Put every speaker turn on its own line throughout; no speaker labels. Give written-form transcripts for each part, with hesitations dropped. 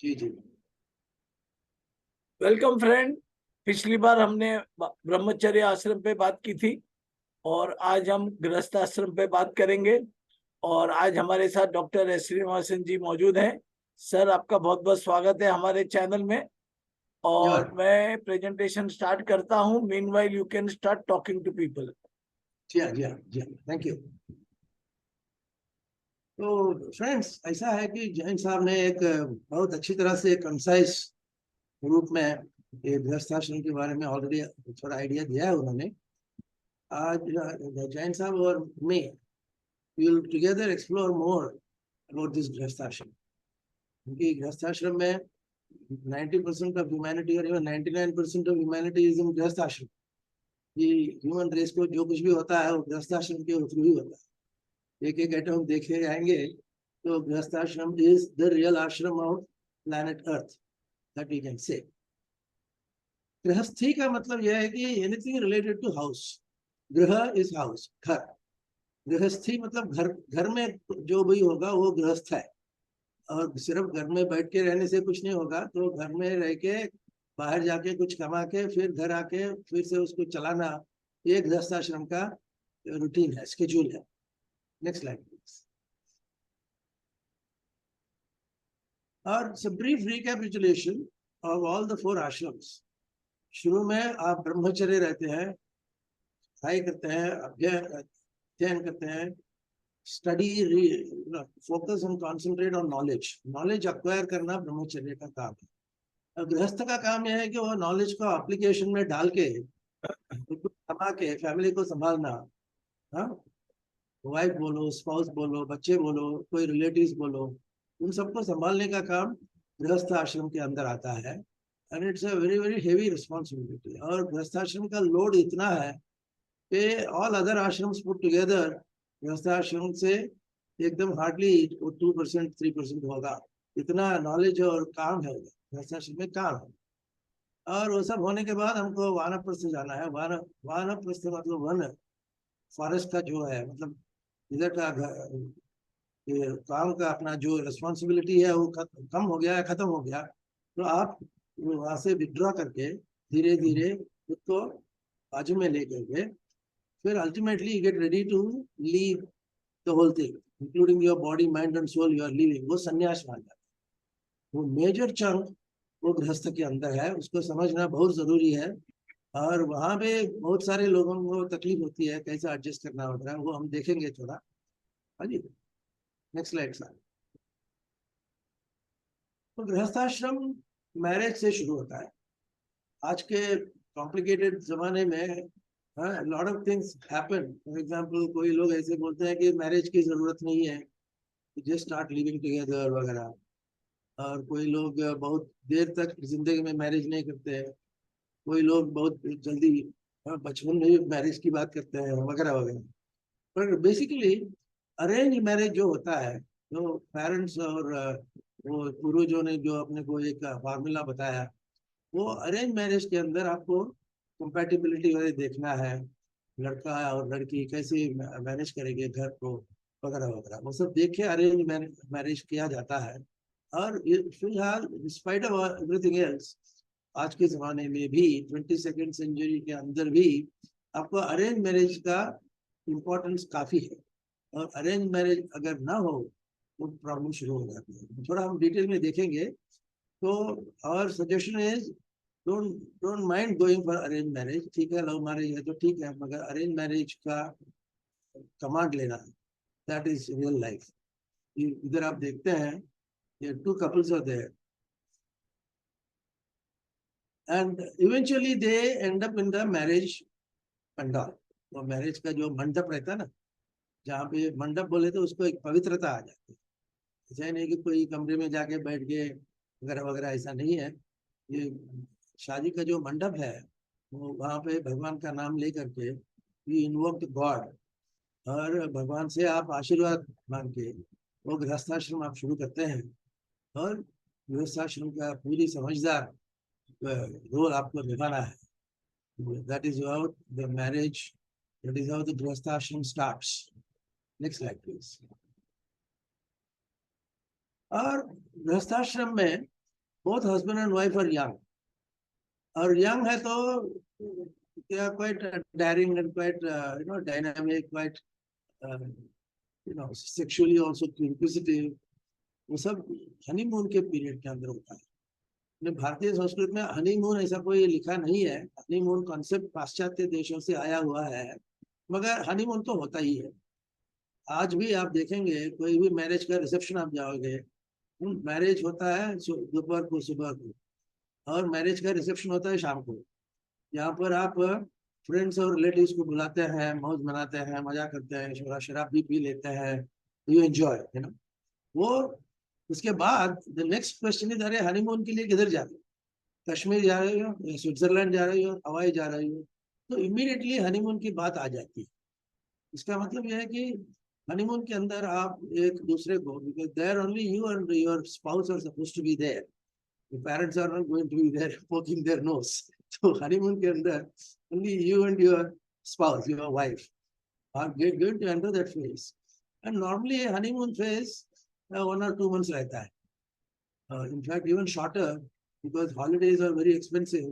जी जी।
Welcome friend. पिछली बार हमने ब्रह्मचर्य आश्रम पे बात की थी और आज हम गृहस्थ आश्रम पे बात करेंगे। और आज हमारे साथ डॉक्टर एस श्रीनिवासन जी मौजूद हैं। सर, आपका बहुत बहुत स्वागत है हमारे चैनल में। और
धन्यवाद।
मैं प्रेजेंटेशन स्टार्ट करता हूँ। Meanwhile you can start talking to people.
जी हाँ, जी हाँ, जी हाँ, थैंक यू। तो फ्रेंड्स, ऐसा है कि जैन साहब ने एक बहुत अच्छी तरह से कंसाइज रूप में ये गृहस्थाश्रम के बारे में ऑलरेडी थोड़ा आइडिया दिया है उन्होंने। आज जैन साहब और मैं will together explore more about this grihasthashram, क्योंकि गृहस्थाश्रम में 90% ऑफ ह्यूमैनिटी और even 99% of humanity is in grihasthashram. कि ह्यूमन रेस को जो कुछ भी होता है वो गृहस्थाश्रम के थ्रू ही होता है। एक एक आइटम हम देखे जाएंगे तो गृहस्थाश्रम is the real ashram of planet earth, that we can say. गृहस्थी का मतलब यह है कि एनीथिंग रिलेटेड टू हाउस। गृह इज हाउस, घर। गृहस्थी मतलब घर, घर में जो भी होगा वो गृहस्थ है। और सिर्फ घर में बैठ के रहने से कुछ नहीं होगा, तो घर में रह के बाहर जाके कुछ कमा के फिर घर आके फिर से उसको चलाना, ये गृहस्थाश्रम का रूटीन है, स्केड्यूल है। Next slide please. और brief recapitulation of all the 4 ashrams. शुरू में आप ब्रह्मचर्य रहते हैं, पढ़ाई करते हैं, अध्ययन करते हैं, study, focus and concentrate on knowledge. Knowledge acquire करना ब्रह्मचर्य का काम है। अब गृहस्थ का काम यह है कि वो नॉलेज को एप्लीकेशन में डाल के उसको कमा के फैमिली को संभालना। हाँ, वाइफ बोलो, स्पाउस बोलो, बच्चे बोलो, कोई रिलेटिव्स बोलो, उन सबको संभालने का काम गृहस्थ आश्रम के अंदर आता है। And it's a very very heavy responsibility. और गृहस्थ आश्रम का लोड इतना है कि all other ashrams put together गृहस्थ आश्रम से एकदम हार्डली 2% 3% होगा। इतना नॉलेज और काम है गृहस्थ आश्रम में, काम है। और वो सब होने के बाद हमको वानप्रस्थ जाना है। वानप्रस्थ मतलब वन, फॉरेस्ट का जो है, मतलब इधर का ये काम का अपना जो रिस्पॉन्सिबिलिटी है वो कम हो गया है, खत्म हो गया। तो आप वहां से विड्रॉ करके धीरे धीरे उसको बाजू में लेकर के फिर ultimately you get ready to leave the whole thing, including your body, mind and soul. You are living, वो संन्यास मान जाता है। वो मेजर चंक वो गृहस्थ के अंदर है, उसको समझना बहुत जरूरी है। और वहां पे बहुत सारे लोगों को तकलीफ होती है, कैसे एडजस्ट करना होता है वो हम देखेंगे थोड़ा। हाँ जी, नेक्स्ट स्लाइड सर। तो गृहस्थाश्रम मैरिज से शुरू होता है। आज के कॉम्प्लिकेटेड जमाने में lot of things happen. For example, कोई लोग ऐसे बोलते हैं कि मैरिज की जरूरत नहीं है, जस्ट स्टार्ट लिविंग टुगेदर वगैरह। और कोई लोग बहुत देर तक जिंदगी में मैरिज नहीं करते हैं। कोई लोग बहुत जल्दी बचपन में ही मैरिज की बात करते हैं वगैरह वगैरह। पर बेसिकली अरेंज मैरिज जो होता है, जो पेरेंट्स और वो पूर्वजों ने जो अपने को एक फार्मूला बताया, वो अरेंज मैरिज के अंदर आपको कंपैटिबिलिटी वाले देखना है। लड़का और लड़की कैसे मैनेज करेंगे घर को वगैरह वगैरह, वो सब देख के अरेंज मैरिज किया जाता है। और फिलहाल डिस्पाइट ऑफ एवरीथिंग एल्स, आज के ज़माने में भी 22nd सेंचुरी के अंदर भी आपको अरेंज मैरिज का इम्पोर्टेंस काफ़ी है। और अरेंज मैरिज अगर ना हो तो प्रॉब्लम शुरू हो जाती है। थोड़ा हम डिटेल में देखेंगे। तो और suggestion is, don't don't mind going for arrange marriage. ठीक है, लव मैरिज है तो ठीक है, मगर अरेंज मैरिज का कमांड लेना, दैट इज रियल लाइफ। इधर आप देखते हैं ये 2 couples are there and eventually they end up in the marriage pandal. तो मैरिज का जो मंडप रहता है ना, जहाँ पे मंडप बोले तो उसको एक पवित्रता आ जाती है। ऐसा नहीं कि कोई कमरे में जाके बैठ के वगैरह वगैरह, ऐसा नहीं है। ये शादी का जो मंडप है, वो वहाँ पे भगवान का नाम ले करके यू इन्वोक गॉड, और भगवान से आप आशीर्वाद मांग के वो गृहस्थाश्रम आप शुरू करते हैं। और गृहस्थाश्रम का पूरी समझदार रोल आपको निभाना है। That is how the marriage, that is how the grihasthashram starts. Next slide please. और गृहस्थाश्रम में both husband and wife are young, और young है तो they are quite daring and quite dynamic, quite sexually also inquisitive. वो सब honeymoon के period के अंदर होता है. अपने भारतीय संस्कृति में हनीमून ऐसा कोई लिखा नहीं है. हनीमून कॉन्सेप्ट पाश्चात्य देशों से आया हुआ है, मगर हनीमून तो होता ही है. आज भी आप देखेंगे कोई भी मैरिज का रिसेप्शन आप जाओगे, मैरिज होता है दोपहर को, सुबह को, और मैरिज का रिसेप्शन होता है शाम को. यहाँ पर आप फ्रेंड्स और रिलेटिव्स को बुलाते हैं, मौज मनाते हैं, मजा करते हैं, थोड़ा शराब भी पी लेते हैं, यू एंजॉय, है ना. वो उसके बाद द नेक्स्ट क्वेश्चन इज, अरे हनीमून के लिए किधर जा रहे हो? कश्मीर जा रहे हो, स्विट्जरलैंड जा रही हो, हवाई जा रही हो? तो इमीडिएटली हनीमून की बात आ जाती है. इसका मतलब यह है कि हनीमून के अंदर आप एक दूसरे को, because there only you and your spouse are supposed to be there, the parents are not going to be there poking their nose. तो हनीमून के अंदर only you and your spouse, your wife are going to enter that phase. And normally honeymoon phase 1 or 2 months रहता है. In fact, even shorter, because holidays are very expensive.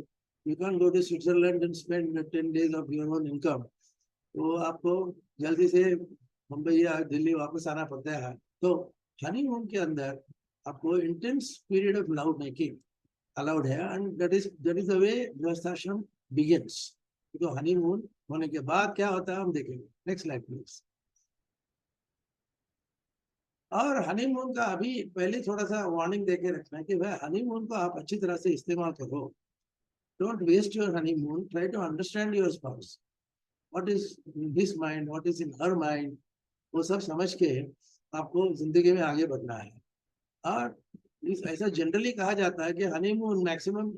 You can't go to Switzerland and spend 10 days of your own income. तो आपको जल्दी से मुंबई या दिल्ली वापस आना पड़ता है. तो हनीमून के अंदर आपको intense period of love making allowed है, and that is the way grihasthashram begins. तो हनीमून होने के बाद क्या होता है हम देखेंगे. Next slide please. और हनीमून का अभी पहले थोड़ा सा वार्निंग देके रखना है कि भाई हनीमून को आप अच्छी तरह से इस्तेमाल करो. Don't waste your honeymoon. Try to understand your spouse, what is in his mind, what is in her mind. वो सब समझ के आपको जिंदगी में आगे बढ़ना है. और ऐसा जनरली कहा जाता है कि हनीमून मैक्सिमम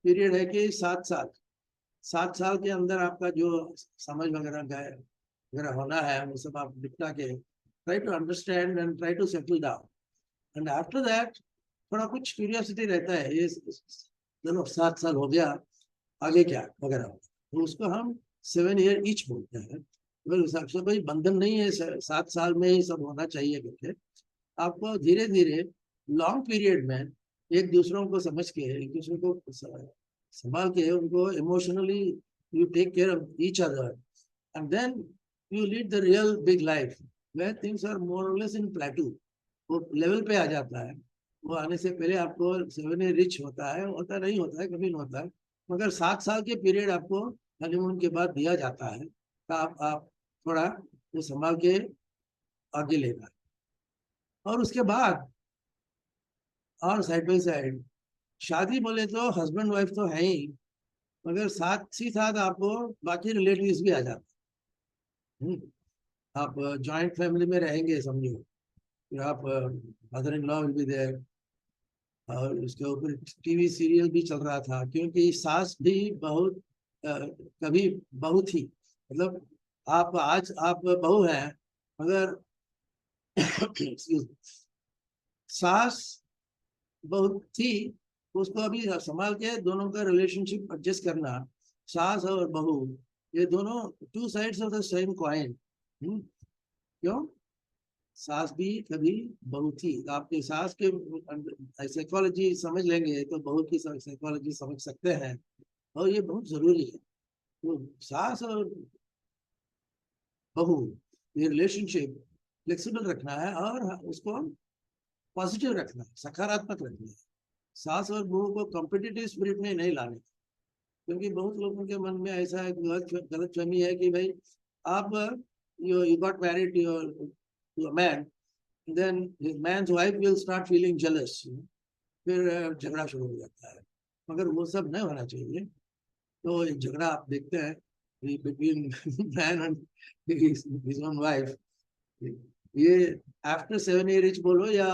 पीरियड है कि 7 साल. 7 साल के अंदर आपका जो समझ वगैरह होना है वो सब आप निपटा के try to understand and try to settle down. And after that, थोड़ा कुछ क्यूरियोसिटी रहता है, ये चलो 7 साल हो गया, आगे क्या वगैरह. तो उसको हम 7 year ईच बोलते हैं. तो भाई बंधन नहीं है 7 साल में ही सब होना चाहिए करके. आपको धीरे धीरे लॉन्ग पीरियड में एक दूसरों को समझ के, एक दूसरे को संभाल के, उनको emotionally you take care of each other, and then you lead the real big life where things are more or less in plateau. वो लेवल पे आ जाता है. वो आने से पहले आपको 7 year रिच होता है, होता नहीं होता है, कभी नहीं होता है, मगर 7 साल के पीरियड आपको हनीमून के बाद दिया जाता है. तो आप थोड़ा वो संभाल के आगे लेना. और उसके बाद और साइड बाई साइड शादी बोले तो हस्बैंड वाइफ तो है ही, मगर साथ ही साथ आपको बाकी रिलेटिव्स भी आ जाते हैं. आप जॉइंट फैमिली में रहेंगे समझो, फिर आप mother in law will be there. और उसके ऊपर टीवी सीरियल भी चल रहा था, क्योंकि सास भी बहुत कभी बहू थी. मतलब आप आज आप बहू हैं, मगर सास बहुत थी, उसको अभी संभाल के दोनों का रिलेशनशिप एडजस्ट करना. सास और बहू ये दोनों 2 sides of the same coin. क्यों? सास भी कभी बहू थी. आपके सास के साइकोलॉजी समझ लेंगे तो बहू की साइकोलॉजी समझ सकते हैं, और ये बहुत जरूरी है. तो सास और बहू ये रिलेशनशिप फ्लेक्सिबल रखना है, और उसको पॉजिटिव रखना है, सकारात्मक रखना है. सास और बहू को कॉम्पिटिटिव स्पिरिट में नहीं लाने, क्योंकि बहुत लोगों के मन में ऐसा एक गलत फहमी है कि भाई आप you got married to a man, then his man's wife will start feeling jealous. फिर झगड़ा शुरू हो जाता है, मगर वो सब नहीं होना चाहिए. तो एक झगड़ा आप देखते हैं between man and his own wife, ये आफ्टर 7 year रिच बोलो या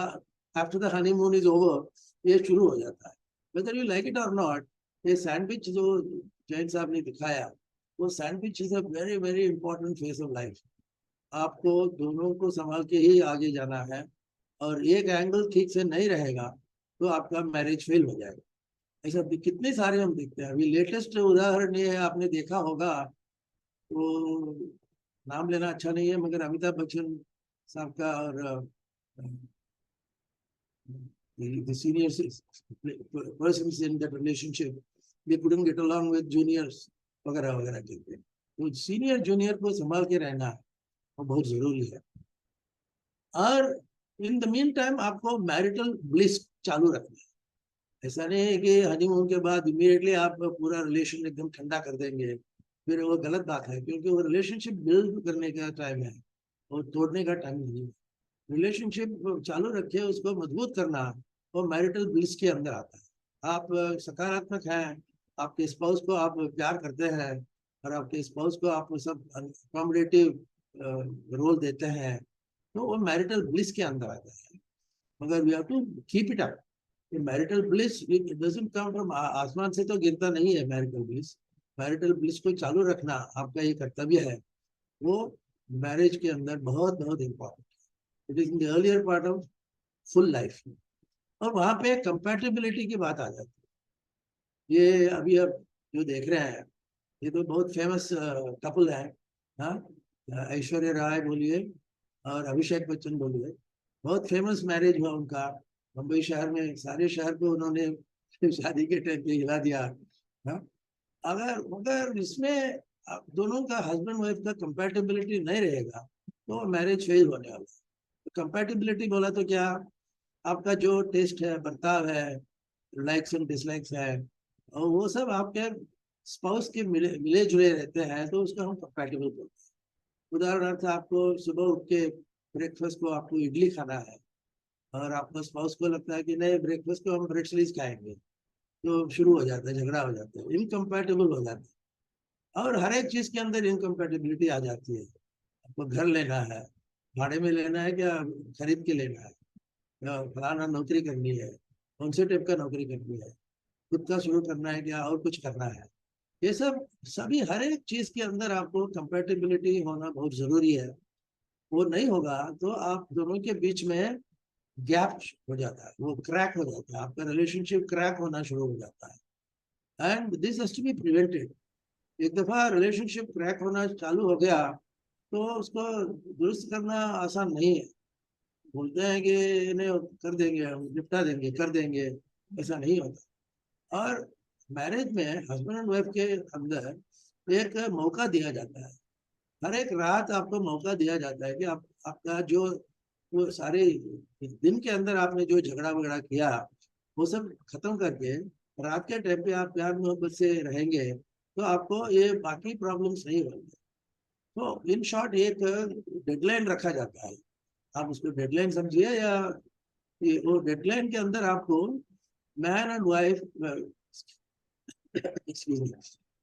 after the honeymoon is over, ये शुरू हो जाता है. वेदर यू लाइक इट और नॉट, ये सैंडविच जो जैन साहब ने दिखाया, वो sandwich is a very very important phase of life. आपको दोनों को संभाल के ही आगे जाना है, और एक एंगल ठीक से नहीं रहेगा तो आपका मैरिज फेल हो जाएगा. ऐसा कितने सारे हम देखते हैं. अभी लेटेस्ट उदाहरण ये है, आपने देखा होगा, वो नाम लेना अच्छा नहीं है, मगर अमिताभ बच्चन साहब का और the seniors persons in that relationship, they couldn't get along with juniors वगैरह वगैरह कहते हैं। तो सीनियर जूनियर को संभाल के रहना वो बहुत जरूरी है। और इन द मीन टाइम आपको मैरिटल ब्लिस चालू रखना है। ऐसा नहीं है कि हनीमून के बाद इमीडिएटली आप पूरा रिलेशन एकदम ठंडा कर देंगे, फिर वो गलत बात है, क्योंकि वो रिलेशनशिप बिल्ड करने का टाइम है और तोड़ने का टाइम नहीं है। रिलेशनशिप चालू रखिए, उसको मजबूत करना वो मैरिटल ब्लिस के अंदर आता है। आप सकारात्मक हैं, आपके स्पाउस को आप प्यार करते हैं और आपके स्पाउस को आप सब अकोमोडेटिव रोल देते हैं, तो वो मैरिटल ब्लिस के अंदर आता है। मगर we have to keep it up. Marital bliss it doesn't come from, आसमान से तो गिरता नहीं है मैरिटल ब्लिस। मैरिटल ब्लिस को चालू रखना आपका ये कर्तव्य है, वो मैरिज के अंदर बहुत बहुत important. It is in the earlier part of full life. और वहां पे कंपैटिबिलिटी की बात आ जाती है। ये अभी अब जो देख रहे हैं, ये तो बहुत फेमस कपल है। हाँ, ऐश्वर्या राय बोलिए और अभिषेक बच्चन बोलिए, बहुत फेमस मैरिज हुआ उनका मुंबई शहर में। सारे शहर को उन्होंने शादी के टाइम पे हिला दिया। हाँ, अगर मगर इसमें दोनों का हस्बैंड वाइफ का कंपैटिबिलिटी नहीं रहेगा तो मैरिज फेल होने वाला है। तो कंपैटिबिलिटी बोला तो क्या, आपका जो टेस्ट है, बर्ताव है, लाइक्स एंड डिसलाइक्स है, और वो सब आपके स्पाउस के मिले जुले रहते हैं, तो उसको हम कंपैटिबल बोलते हैं। उदाहरणार्थ, आपको सुबह उठ के ब्रेकफास्ट को आपको इडली खाना है और आपका स्पाउस को लगता है कि नहीं, ब्रेकफास्ट को हम ब्रेड स्लिस खाएंगे, तो शुरू हो जाता है, झगड़ा हो जाता है, इनकम्पैटिबल हो जाता है। और हर एक चीज के अंदर इनकम्पैटिबिलिटी आ जाती है। आपको घर लेना है, भाड़े में लेना है क्या खरीद के लेना है, या फलाना नौकरी करनी है, कौन से टाइप का नौकरी करनी है, खुद का शुरू करना है क्या और कुछ करना है, ये सब सभी हर एक चीज के अंदर आपको कंपैटिबिलिटी होना बहुत जरूरी है। वो नहीं होगा तो आप दोनों के बीच में गैप हो जाता है, वो क्रैक हो जाता है, आपका रिलेशनशिप क्रैक होना शुरू हो जाता है। And this has to be prevented. एक दफा रिलेशनशिप क्रैक होना चालू हो गया तो उसको दुरुस्त करना आसान नहीं है। बोलते हैं कि इन्हें कर देंगे, हम निपटा देंगे, कर देंगे, ऐसा नहीं होता। और मैरिज में हस्बैंड एंड वाइफ के अंदर एक मौका दिया जाता है। हर एक रात आपको मौका दिया जाता है कि आपका जो वो सारे दिन के अंदर आपने जो झगड़ा वगड़ा किया वो सब खत्म करके रात के टाइम पे आप प्यार मोहब्बत से रहेंगे तो आपको ये बाकी प्रॉब्लम्स नहीं होंगे। तो इन शॉर्ट एक डेडलाइन रखा जाता है, आप उसको डेडलाइन समझिए, या वो डेडलाइन के अंदर आपको मैन एंड वाइफ,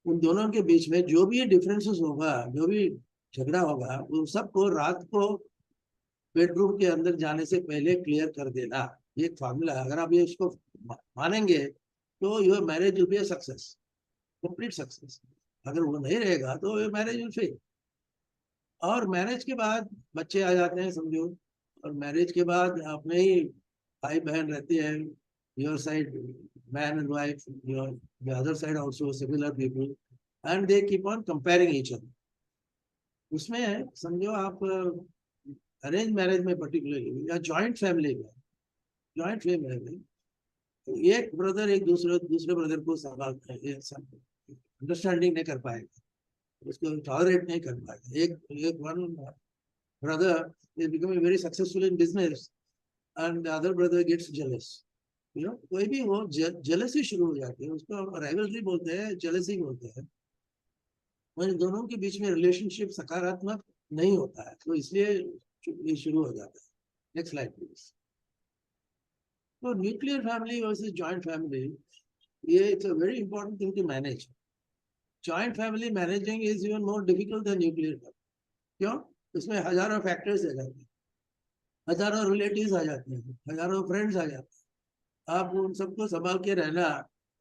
उन दोनों के बीच में जो भी डिफरेंसेस होगा, जो भी झगड़ा होगा, वो सबको रात को बेडरूम के अंदर जाने से पहले क्लियर कर देना। ये एक फार्मूला है, अगर आप ये इसको मानेंगे तो your marriage will be a success, complete success. अगर वो नहीं रहेगा तो ये मैरिज विल फेल। और मैरिज के बाद बच्चे आ जाते हैं समझो, और मैरिज के बाद अपने ही भाई बहन रहते हैं, your side man and wife, your the other side also similar people, and they keep on comparing each other. उसमें समझो आप अरेंज मैरिज में पर्टिकुलरली या जॉइंट फैमिली में, जॉइंट फैमिली में एक ब्रदर एक दूसरे ब्रदर को संभालते हैं, अंडरस्टैंडिंग नहीं कर पाएगा, उसको टॉलरेट नहीं कर पाएगा। एक one brother is becoming very successful in business and the other brother gets jealous, you know, कोई भी हो जेलसी शुरू हो जाती है, उसको हम राइवलरी बोलते हैं, जेलसी बोलते हैं। और इन दोनों के बीच में रिलेशनशिप सकारात्मक नहीं होता है, तो इसलिए ये शुरू हो जाता है। Next slide please. तो nuclear family versus joint family, ये it's a very important thing to manage. Joint family managing is even more difficult than nuclear family. क्यों? इसमें हजारों फैक्टर्स आ जाते हैं, हजारों रिलेटिव्स आ जाते हैं, हजारों फ्रेंड्स आ जाते हैं, आप उन सबको संभाल के रहना,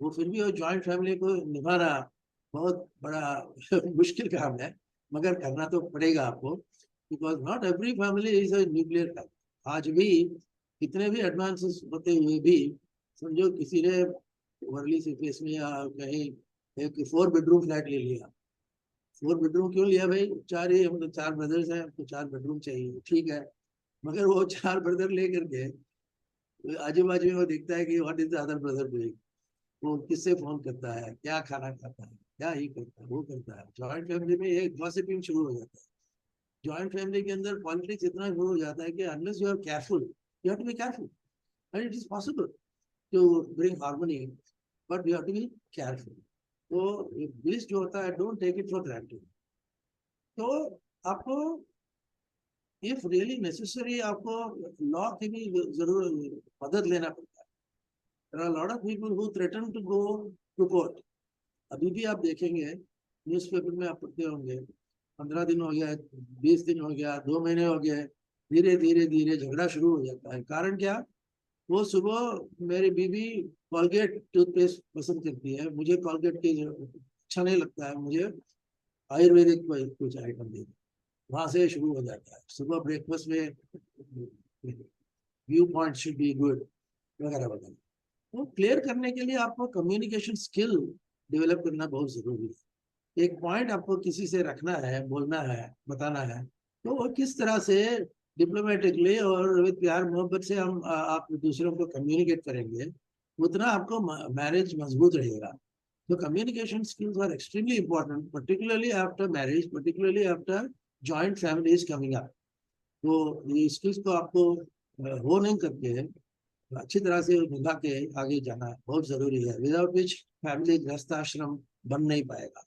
वो फिर भी वो जॉइंट फैमिली को निभाना बहुत बड़ा मुश्किल काम है, मगर करना तो पड़ेगा आपको, because not every family is a nuclear family. आज भी कितने भी एडवांसेस होते हुए भी समझो किसी ने वर्ली सरफेस में या कहीं एक 4 बेडरूम फ्लैट ले लिया। 4 बेडरूम क्यों लिया भाई? चार ही हम तो 4 ब्रदर्स हैं, हमको 4 बेडरूम चाहिए, ठीक है, मगर वो 4 ब्रदर लेकर के आजू बाजू में वो देखता है कि what is the other brother doing, वो किससे फोन करता है, क्या खाना खाता है, क्या ही करता है, वो करता है। जॉइंट फैमिली में ये गॉसिपिंग शुरू हो जाता है। जॉइंट फैमिली के अंदर पॉलिटिक्स इतना शुरू हो जाता है कि unless you are careful, you have to be careful, and it is possible to bring harmony, but you have to be careful. तो ब्लिस जो होता है, don't take it for granted. तो आपको इफ रियली नेसेसरी आपको law की भी जरूर मदद लेना पड़ता है। There are a lot of people who threaten to go to court. अभी भी आप देखेंगे न्यूज़पेपर में, आप पढ़ते होंगे 15 दिन हो गया, 20 दिन हो गया, 2 महीने हो गए, धीरे धीरे धीरे झगड़ा शुरू हो जाता है। कारण क्या? वो सुबह मेरी बीबी कॉलगेट टूथपेस्ट पसंद करती है, मुझे कॉलगेट के अच्छा नहीं लगता है, मुझे आयुर्वेदिक कुछ आइटम दे दो। वहां से शुरू हो जाता है। सुबह ब्रेकफास्ट में view point should be good वगैरह वगैरह। तो क्लियर करने के लिए आपको कम्युनिकेशन स्किल डेवलप करना बहुत जरूरी है। एक पॉइंट आपको किसी से रखना है, बोलना है, बताना है, तो वो किस तरह से डिप्लोमेटिकली और विद प्यार मोहब्बत से हम आप दूसरों को कम्युनिकेट करेंगे, उतना आपको मैरिज मजबूत रहेगा। तो communication skills are extremely important, particularly after marriage, particularly after joint families coming up. तो ये स्किल्स को आपको वो नहीं करके अच्छी तरह से निभा के आगे जाना बहुत जरूरी है। विदाउट विच फैमिली गृहस्थ आश्रम बन नहीं पाएगा।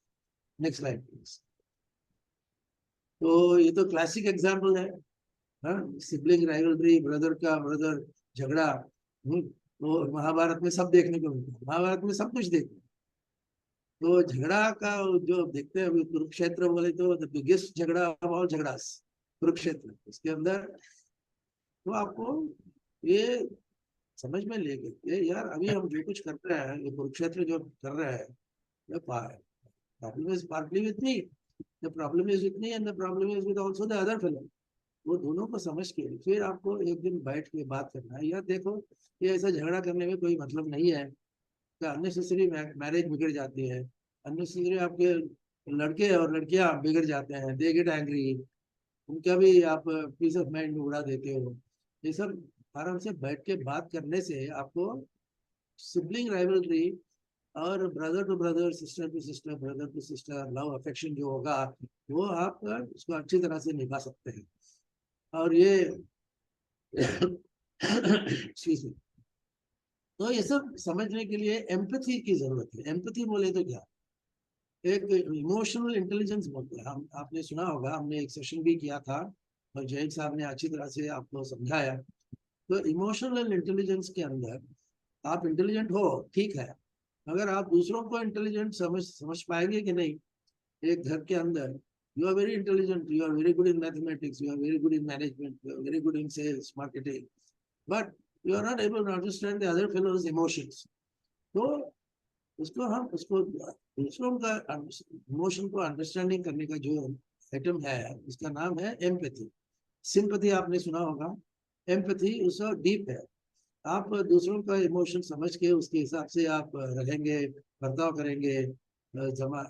Next slide please. तो ये तो क्लासिक एग्जाम्पल है, सिबलिंग राइवलरी, ब्रदर का ब्रदर झगड़ा। तो महाभारत में सब देखने को मिलता है, महाभारत में सब कुछ देखते हैं। तो झगड़ा का जो देखते हैं, कुरुक्षेत्र बोले तो द बिगेस्ट झगड़ा ऑफ ऑल झगड़ास, कुरुक्षेत्र। उसके अंदर तो आपको ये समझ में लेके ये यार अभी हम जो कुछ कर रहे हैं, ये कुरुक्षेत्र जो कर रहे हैं, ये problem is partly with me, the problem is with me and the problem is with also the other fellow. वो दोनों को समझ के फिर आपको एक दिन बैठ के बात करना है। यार देखो, ये ऐसा झगड़ा करने में कोई मतलब नहीं है, अननेसेसरी मैरिज बिगड़ जाती है, अननेसेसरी आपके लड़के और लड़कियां बिगड़ जाते हैं, दे गेट एंग्री, उनका भी आप पीस ऑफ माइंड उड़ा देते हो। ये सब आराम से बैठ के बात करने से आपको सिबलिंग राइवलरी और brother to brother, sister to sister, brother to sister love affection जो होगा, वो आप उसको अच्छी तरह से निभा सकते हैं। और ये excuse me, तो ये सब समझने के लिए एम्पैथी की जरूरत है। एम्पैथी बोले तो क्या? एक इमोशनल इंटेलिजेंस बोलते हैं हम, आपने सुना होगा, हमने एक सेशन भी किया था और जैन साहब ने अच्छी तरह से आपको समझाया। तो इमोशनल इंटेलिजेंस के अंदर आप इंटेलिजेंट हो, ठीक है, मगर आप दूसरों को इंटेलिजेंट समझ पाएंगे कि नहीं? एक घर के अंदर you are very intelligent, you are very good in mathematics, you are very good in management, you are very good in sales marketing, but you are not able to understand the other fellows emotions. तो उसको दूसरों का emotion को understanding करने का जो item है, उसका नाम है एम्पैथी। सिंपैथी आपने सुना होगा, एम्पैथी उसका डीप है। आप दूसरों का इमोशन समझ के उसके हिसाब से आप रहेंगे, बर्ताव करेंगे, जमा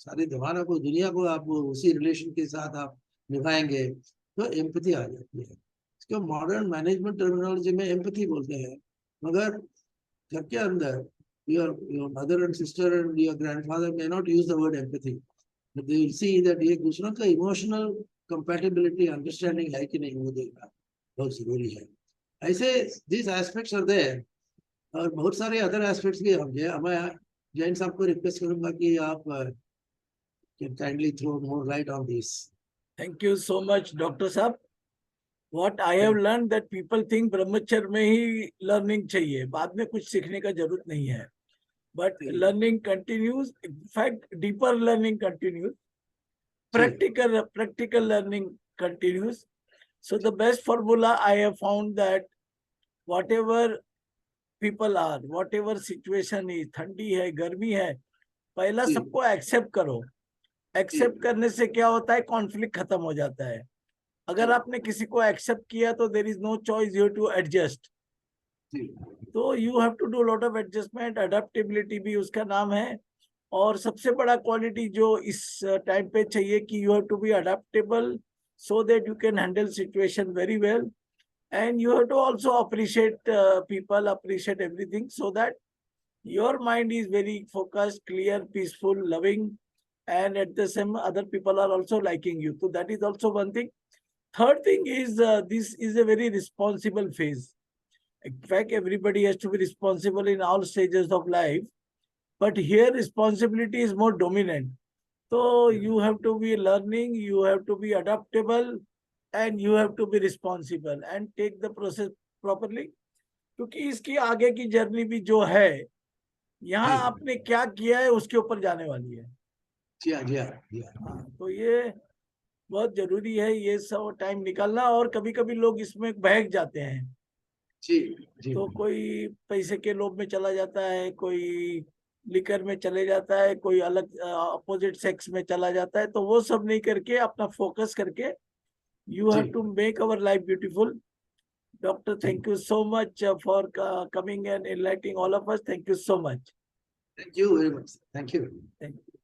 सारी जमाना को, दुनिया को आप उसी रिलेशन के साथ आप निभाएंगे, तो एम्पैथी आ जाती है। इसको मॉडर्न मैनेजमेंट टर्मिनोलॉजी में एम्पैथी बोलते हैं, मगर घर के अंदर your mother and sister and your grandfather may not use the word empathy, but they will see that ये दूसरों का इमोशनल कंपैटिबिलिटी, अंडरस्टैंडिंग है कि नहीं, वो देखना बहुत जरूरी है। ऐसे दिस एस्पेक्ट्स आर देयर, और बहुत सारे अदर एस्पेक्ट्स भी होंगे। मैं जैन साहब को रिक्वेस्ट करूंगा कि आप can kindly throw more light on this.
Thank you so much, Dr. Saab. What I have learned that people think ब्रह्मचर्य में ही लर्निंग चाहिए, बाद में कुछ सीखने का जरूरत नहीं है, but learning continues. In fact, deeper learning continues. Practical learning continues. So the best formula I have found that whatever people are, whatever situation is, ठंडी है, गर्मी है, पहला सबको एक्सेप्ट करो। एक्सेप्ट करने से क्या होता है? कॉन्फ्लिक्ट खत्म हो जाता है। अगर आपने किसी को एक्सेप्ट किया तो there is no choice, you to adjust. तो you have to do lot of adjustment, adaptability भी उसका नाम है। और सबसे बड़ा क्वालिटी जो इस टाइम पे चाहिए कि you have to be adaptable so that you can handle situation very well. and you have to also appreciate people, appreciate everything, so that your mind is very focused, clear, peaceful, loving, and at the same other people are also liking you. So that is also one thing. Third thing is this is a very responsible phase. In fact, everybody has to be responsible in all stages of life, but here responsibility is more dominant. So you have to be learning, you have to be adaptable, and you have to be responsible and take the process properly. क्योंकि इसकी आगे की journey भी जो है, यहाँ
जी
आपने क्या किया है उसके ऊपर जाने वाली है।
जी हाँ जी हाँ जी हाँ
हाँ, तो ये बहुत जरूरी है ये सब टाइम निकालना। और कभी कभी लोग इसमें बहक जाते हैं,
जी जी
तो कोई पैसे के लोभ में चला जाता है, कोई लिकर में चले जाता है, कोई अलग अपोजिट सेक्स में चला जाता है। तो वो सब नहीं करके अपना फोकस करके you
जी
have to make our life beautiful. Doctor,
ji
thank you so much for coming and enlightening all of us. Thank you so much.
Thank you very much, thank you.
Thank you.